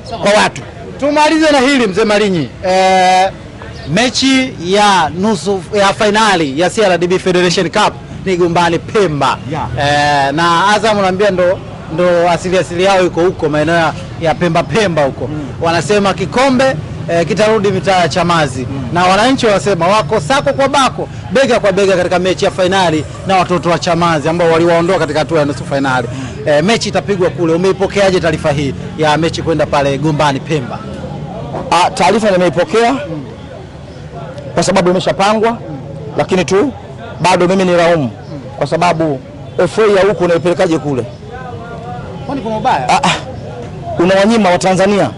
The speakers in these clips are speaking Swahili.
kwa watu. Tumalize na hili mzee Malinyi. Mechi ya nusu ya finali ya CRDB Federation Cup ni Gombani Pemba. Na Azam naambia ndo asili yao iko huko maeneo ya Pemba huko. Wanasema kikombe kitarudi mitaa ya Chamazi. Na wananchi wanasema wako sako kwa bako, bega kwa bega katika mechi ya finali na watoto wa Chamazi ambao waliwaondoa katika hatua ya nusu finali. Mechi itapigwa kule. Umeipokeaje taarifa hii ya mechi kwenda pale Gombani Pemba? Taarifa nimeipokea kwa sababu imeshapangwa, lakini tu bado mimi ni laumu kwa sababu FA ya huko unaipelekaje kule? Kwani kwa mabaya? Unawanyima wa Tanzania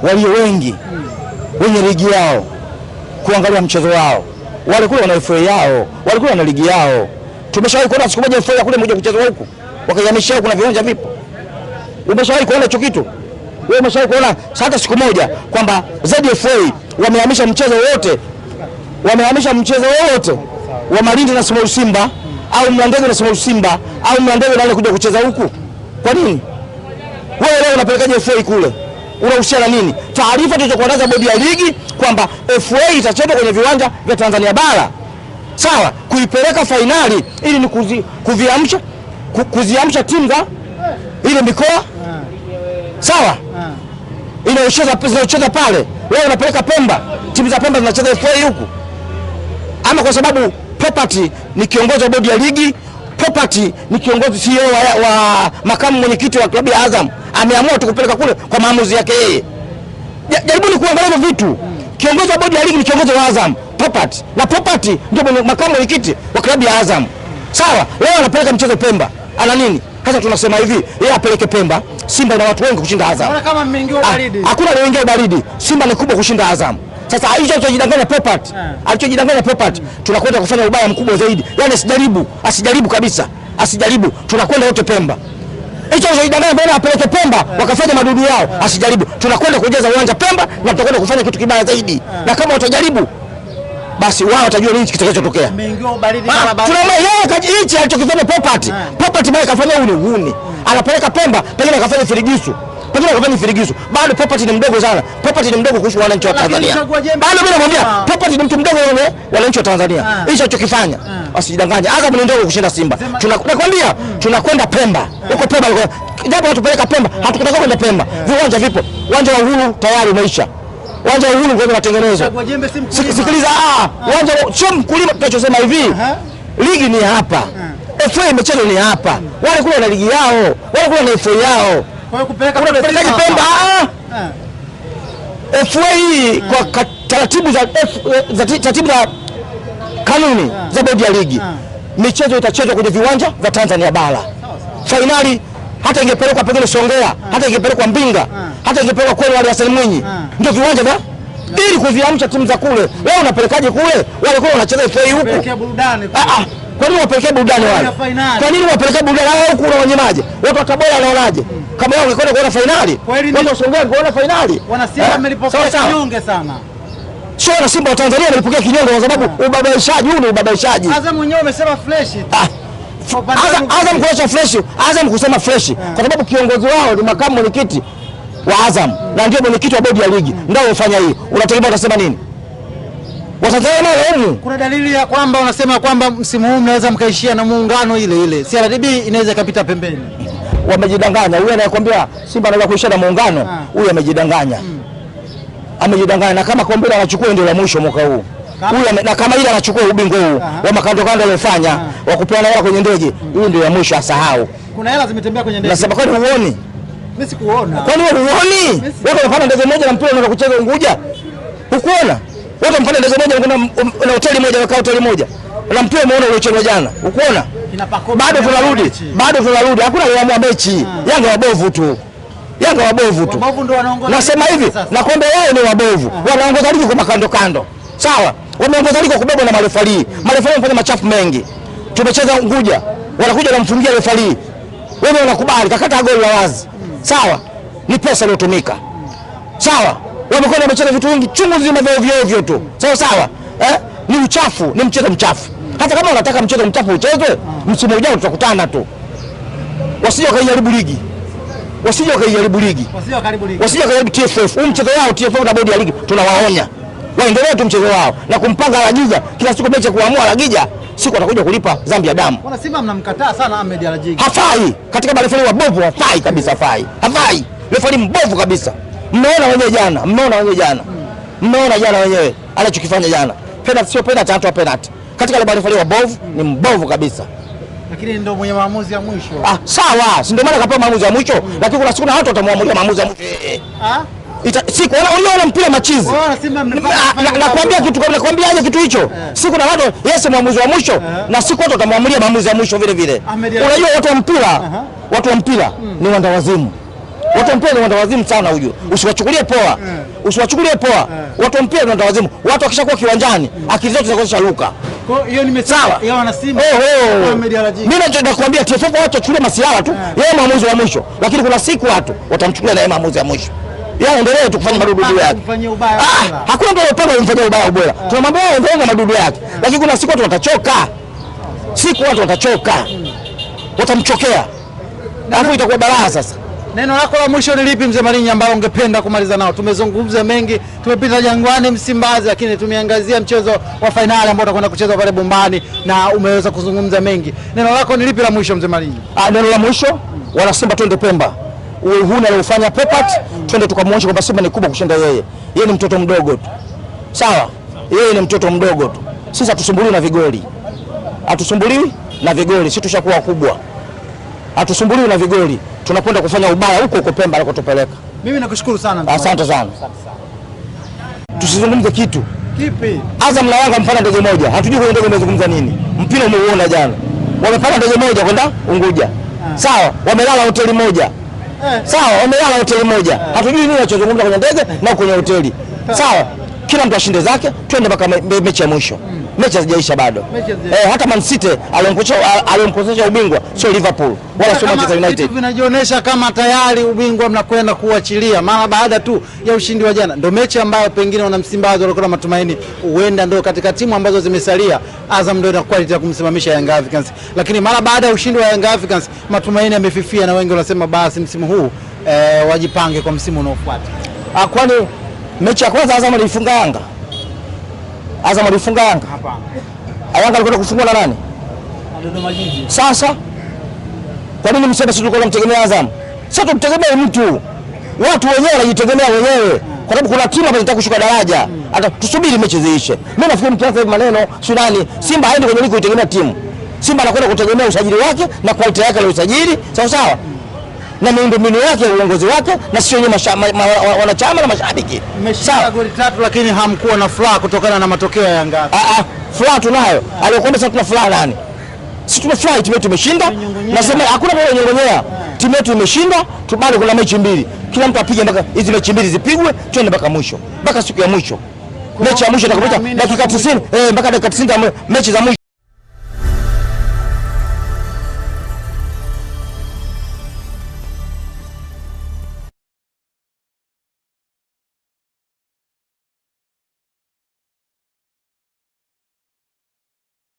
walio wengi wenye ligi yao kuangalia mchezo wao. Wale kule wana FA yao, wale kule wana ligi yao. Tumeshawahi kuona siku moja FA kule moja kucheza huko, wakayamisha huko na viwanja vipo. Umeshawahi kuona hicho kitu? Wewe umeshawahi kuona hata siku moja kwamba ZFA wamehamisha mchezo wote, wa Malindi na Small Simba au Mlandege na Small Simba au Mlandege na wale kuja kucheza huku? Kwa nini? Wewe leo unapelekaje FA kule? Unahusiana nini? Taarifa tulizokuandaza bodi ya ligi kwamba FA itacheza kwenye viwanja vya Tanzania bara. Sawa, kuipeleka fainali ili ni kuziamsha timu za ile mikoa. Sawa? Inaocheza pale. Wewe unapeleka Pemba, timu za Pemba zinacheza FA huku. Ama kwa sababu Property ni kiongozi wa bodi ya ligi, Property ni kiongozi CEO wa makamu mwenyekiti wa klabu ya Azam, ameamua tukupeleka kule kwa maamuzi yake yeye. Jaribuni kuangalia hivyo vitu. Kiongozi wa bodi ya ligi ni kiongozi wa Azam, Property, na Property ndio makamu mwenyekiti wa klabu ya Azam. Sawa, leo anapeleka mchezo Pemba. Ana nini? Sasa tunasema hivi, yeye apeleke Pemba. Simba ina watu wengi kushinda Azam. Unaona kama mmeingia baridi. Hakuna mmeingia baridi. Simba ni kubwa kushinda Azam. Sasa hicho alichojidanganya Property, tunakwenda kufanya ubaya mkubwa zaidi. Yaani asijaribu kabisa. Tunakwenda wote Pemba. Hicho alichojidanganya bwana apeleke Pemba, wakafanya madudu yao. Asijaribu. Tunakwenda kujaza uwanja Pemba na tutakwenda kufanya kitu kibaya zaidi. Na kama watajaribu basi wao watajua nini kitakachotokea. Mmeingia baridi kama baridi. Tunaona hichi alichokifanya Property bwana kafanya uni. Anapeleka Pemba, pengine akafanya firigisu. Bado Property ni mdogo sana. Property ni mdogo kuhusu wananchi wa Tanzania. Bado mimi namwambia Property ni mtu mdogo wale wananchi wa Tanzania. Hicho alichokifanya asijidanganye. Azam ni ndogo kushinda Simba. Tunakwambia tunakwenda Pemba. Huko Pemba japo watupeleka Pemba, hatukutaka kwenda Pemba. Viwanja vipo. Uwanja wa Uhuru tayari umeisha. Uwanja wa Uhuru kwa matengenezo. Sikiliza, uwanja sio mkulima. Tunachosema hivi, ligi ni hapa. FA imecheza ni hapa. Wale kule wana ligi yao, wale kule wana FA yao. Kwa hiyo kupeleka Pemba FA kwa taratibu za kanuni za bodi ya ligi, michezo itachezwa kwenye viwanja vya Tanzania bara. Finali hata ingepelekwa pengine Songea, hata ingepelekwa Mbinga, hata ingepelekwa kweli wale Hassan Mwinyi, ndio viwanja vya ili kuviamsha timu za kule. Wewe unapelekaje kule? Wale kule wanacheza FA huko. Kwa nini wapelekea burudani wale? Kwa nini wapelekea burudani wao huko unawanyemaje? Watu wa Tabora wanaonaje? Kama wao wangekwenda kuona finali. Watu wa Songea kuona finali. Wana Simba wamelipokea kinyonge sana. Sio na Simba wa Tanzania walipokea kinyonge kwa sababu ubabaishaji huu ni ubabaishaji. Azam mwenyewe umesema fresh. Azam kuacha fresh, Azam kusema fresh kwa sababu kiongozi wao ni makamu mwenyekiti wa Azam na ndio mwenyekiti wa bodi ya ligi. Ndio wafanya hii. Unategemea utasema nini? Kuna dalili ya kwamba unasema kwamba msimu huu mnaweza mkaishia na muungano ile. CRDB inaweza kapita pembeni. Wamejidanganya. Huyu anayekwambia Simba anaweza kuishia na muungano, huyu amejidanganya. Amejidanganya, na kama kombe anachukua ndio la mwisho mwaka huu. Huyu na kama ile anachukua ubingwa huu wa makando aliyofanya wa kupeana hela kwenye ndege, hii ndio ya mwisho, asahau. Kuna hela zimetembea kwenye ndege. Nasema kwani huoni? Mimi sikuona. Kwani wewe huoni? Wewe unapanda ndege moja na mpira unaenda kucheza Unguja? Hukuona? Wote mpanda ndege moja na hoteli moja, wakaa hoteli moja. Na mpira umeona uliochezwa jana. Ukoona? Bado tunarudi. Hakuna kuamua mechi. Yanga wabovu tu. Wabovu ndio wanaongoza. Nasema hivi, nakwambia wao ni wabovu. Wanaongoza ligi kwa kando. Sawa? Wameongoza ligi kubebwa na marefali. Marefali wanafanya machafu mengi. Tumecheza Unguja. Wanakuja kumfungia refali. Wewe unakubali kakata goli la wazi. Sawa? Ni pesa iliyotumika. Sawa? Wamekwenda wamecheza vitu vingi chungu nzima vya ovyo tu. Sawa? Ni uchafu, ni mchezo mchafu. Hata kama unataka mchezo mchafu uchezwe, msimu ujao tutakutana tu. Wasije kaijaribu ligi. wasije wakajaribu ligi. Wasije wakajaribu TFF. Huu mchezo wao TFF na bodi ya ligi tunawaonya. Waendelee tu mchezo wao na kumpanga Lagija kila siku mechi kuamua Lagija, siku atakuja kulipa dhambi ya damu. Wana Simba mnamkataa sana Ahmed Lagija. Hafai. Katika marefali wabovu hafai kabisa, hafai. Hafai. Refali mbovu kabisa. Mmeona wenyewe jana, Mmeona jana wenyewe anachokifanya jana. Penalty sio penalty, hata penalty. Katika ile marefali wabovu ni mbovu kabisa. Lakini ndio mwenye maamuzi ya mwisho. Sawa, si ndio maana kapewa maamuzi ya mwisho, lakini kuna siku na watu watamwamulia maamuzi ya mwisho. Siku wanaona mpira machizi. Nakwambia kitu, nakwambiaje kitu hicho? Siku na watu mwamuzi wa mwisho na siku watu watamwamulia maamuzi ya mwisho vile vile. Unajua watu wa mpira ni wandawazimu. Watu wa mpira ni wandawazimu sana huyo. Usiwachukulie poa. Watu wa mpira ni wandawazimu. Watu wakishakuwa kiwanjani, akili zote zinakosa luka. Kwa hiyo nimesawa. Yeye wana Simba. Mimi nakwambia TFF watu wachukulie masiala tu. Yeye maamuzi wa mwisho. Lakini kuna siku watu watamchukulia na yeye maamuzi ya mwisho. Yeye endelee tu kufanya madudu yake. Hakuna mtu anayepanga kumfanyia ubaya ubora. Tunamwambia yeye endelee na madudu yake. Lakini kuna siku watu watachoka. Watamchokea. Alafu itakuwa balaa sasa. Neno lako la mwisho ni lipi mzee Malinyi ambao ungependa kumaliza nao? Tumezungumza mengi, tumepita Jangwani, Msimbazi, lakini tumeangazia mchezo wa fainali ambao utakwenda kuchezwa pale Bombani na umeweza kuzungumza mengi. Neno lako ni lipi la mwisho mzee Malinyi? Neno la mwisho, wana Simba twende Pemba. Uhuni aliofanya Popat, twende tukamwonyesha kwamba Simba ni kubwa kushinda yeye. Yeye ni mtoto mdogo tu. Sawa? Yeye ni mtoto mdogo tu. Sisi hatusumbuliwi na vigoli. Sisi tushakuwa wakubwa. Hatusumbuliwi na vigoli. Tunakwenda kufanya ubaya huko Pemba alikotupeleka. Mimi nakushukuru sana. Asante sana. Tusizungumze kitu. Kipi? Azam na Yanga mpanda ndege moja. Hatujui kwenye ndege umezungumza nini. Mpira umeuona jana. Wamepanda ndege moja kwenda Unguja. Sawa, wamelala hoteli moja. Hatujui nini wanachozungumza kwenye ndege na kwenye hoteli. Sawa. Kila mtu ashinde zake, twende mpaka mechi ya mwisho. Mechi hazijaisha bado. Hata Man City aliyomkosesha ubingwa sio Liverpool wala sio Manchester United. Vitu vinajionyesha kama tayari ubingwa mnakwenda kuachilia mara baada tu ya ushindi wa jana. Ndio mechi ambayo pengine wana Msimbazi walikuwa na matumaini huenda ndio katika timu ambazo zimesalia Azam ndio ina quality ya kumsimamisha Young Africans. Lakini mara baada ya ushindi wa Young Africans matumaini yamefifia na wengi wanasema basi msimu huu wajipange kwa msimu unaofuata. Kwani mechi ya kwanza Azam alifunga Yanga? Hapana. Yanga alikwenda kufungwa na nani? Dodoma Jiji. Sasa kwa nini msema sisi tulikuwa tunamtegemea Azam? Sasa tumtegemea mtu. Watu wenyewe wanajitegemea wenyewe. Kwa sababu kuna timu ambazo zinataka kushuka daraja. Hata tusubiri mechi ziishe. Mimi nafikiri mkianza hivi maneno, Sudani, Simba haendi kwenye ligi kutegemea timu. Simba anakwenda kutegemea usajili wake na quality yake ya usajili. Sawa? Na miundombinu yake ya uongozi wake na sio wenyewe wanachama na mashabiki. Mmeshinda goli 3 lakini hamkuwa na furaha kutokana na matokeo ya Yanga. Furaha tunayo. Aliyokwenda sasa tuna furaha nani? Sisi tumefurahi timu yetu imeshinda. Nasema hakuna mmoja nyongonyea. Timu yetu imeshinda, bado kuna mechi mbili. Kila mtu apige mpaka hizi mechi mbili zipigwe, twende mpaka mwisho. Mpaka siku ya mwisho. Mechi ya mwisho itakapita dakika 90, mpaka dakika 90 mechi za mwisho.